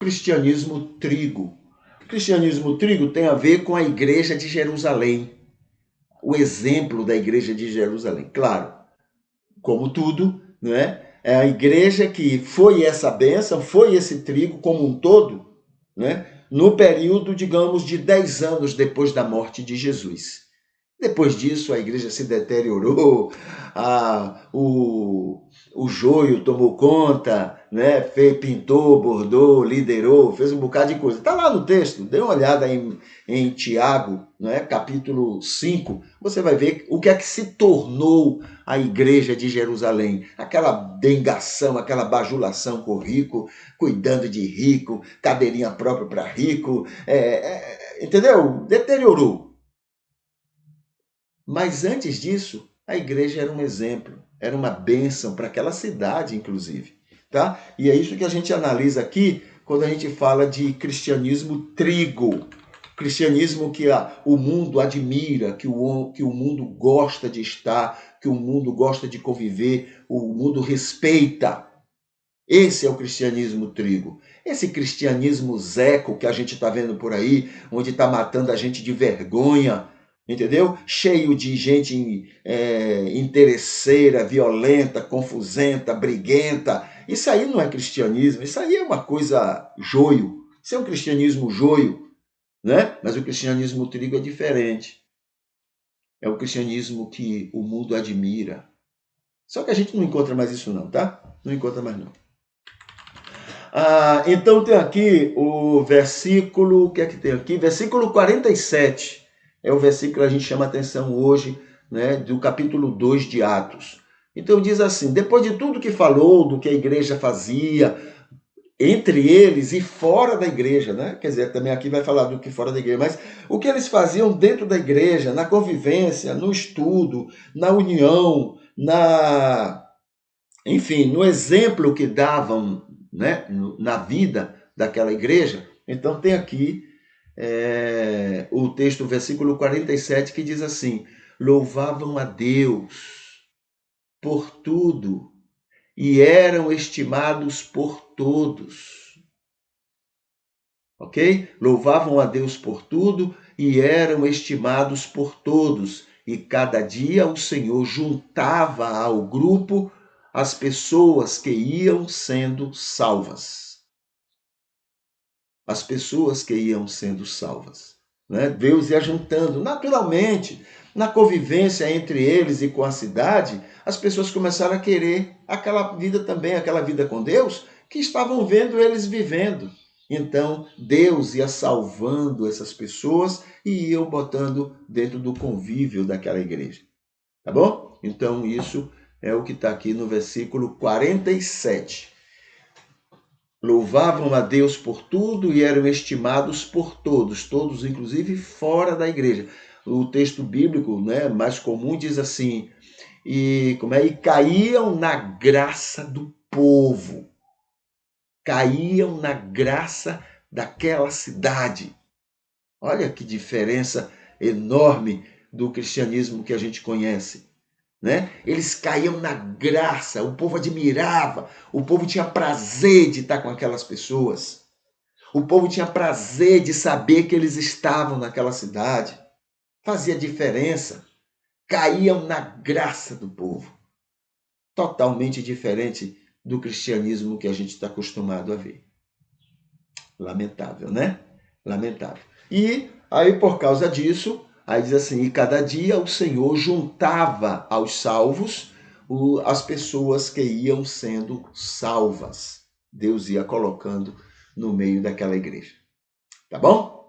cristianismo trigo. O cristianismo trigo tem a ver com a igreja de Jerusalém. O exemplo da igreja de Jerusalém. Claro, como tudo, não é? É a igreja que foi essa bênção, foi esse trigo como um todo, né? No período, digamos, de 10 anos depois da morte de Jesus. Depois disso, a igreja se deteriorou, o joio tomou conta, né? Pintou, bordou, liderou, fez um bocado de coisa. Está lá no texto, dê uma olhada em Tiago, né? Capítulo 5, você vai ver o que é que se tornou a igreja de Jerusalém. Aquela dengação, aquela bajulação com o rico, cuidando de rico, cadeirinha própria para rico, entendeu? Deteriorou. Mas antes disso, a igreja era um exemplo, era uma bênção para aquela cidade, inclusive. Tá? E é isso que a gente analisa aqui quando a gente fala de cristianismo trigo. Cristianismo que o mundo admira, que o mundo gosta de estar, que o mundo gosta de conviver, o mundo respeita. Esse é o cristianismo trigo. Esse cristianismo zeco que a gente está vendo por aí, onde está matando a gente de vergonha, entendeu? Cheio de gente interesseira, violenta, confusenta, briguenta. Isso aí não é cristianismo, isso aí é uma coisa joio. Isso é um cristianismo joio, né? Mas o cristianismo trigo é diferente. É o cristianismo que o mundo admira. Só que a gente não encontra mais isso não, tá? Não encontra mais não. Então tem aqui o versículo, o que é que tem aqui? Versículo 47. É o versículo que a gente chama a atenção hoje, né, do capítulo 2 de Atos. Então diz assim: depois de tudo que falou, do que a igreja fazia, entre eles e fora da igreja, né? Quer dizer, também aqui vai falar do que fora da igreja, mas o que eles faziam dentro da igreja, na convivência, no estudo, na união, enfim, no exemplo que davam, né, na vida daquela igreja. Então tem aqui o texto, versículo 47, que diz assim: louvavam a Deus por tudo e eram estimados por todos. Ok? Louvavam a Deus por tudo e eram estimados por todos. E cada dia o Senhor juntava ao grupo as pessoas que iam sendo salvas. As pessoas que iam sendo salvas. Né? Deus ia juntando. Naturalmente, na convivência entre eles e com a cidade, as pessoas começaram a querer aquela vida também, aquela vida com Deus, que estavam vendo eles vivendo. Então, Deus ia salvando essas pessoas e ia botando dentro do convívio daquela igreja. Tá bom? Então, isso é o que está aqui no versículo 47. Louvavam a Deus por tudo e eram estimados por todos, todos inclusive fora da igreja. O texto bíblico, né, mais comum diz assim: e caíam na graça do povo. Caíam na graça daquela cidade. Olha que diferença enorme do cristianismo que a gente conhece. Né? Eles caíam na graça, o povo admirava, o povo tinha prazer de estar com aquelas pessoas. O povo tinha prazer de saber que eles estavam naquela cidade. Fazia diferença. Caíam na graça do povo. Totalmente diferente do cristianismo que a gente está acostumado a ver. Lamentável, né? Lamentável. E aí, por causa disso, aí diz assim: e cada dia o Senhor juntava aos salvos as pessoas que iam sendo salvas. Deus ia colocando no meio daquela igreja. Tá bom?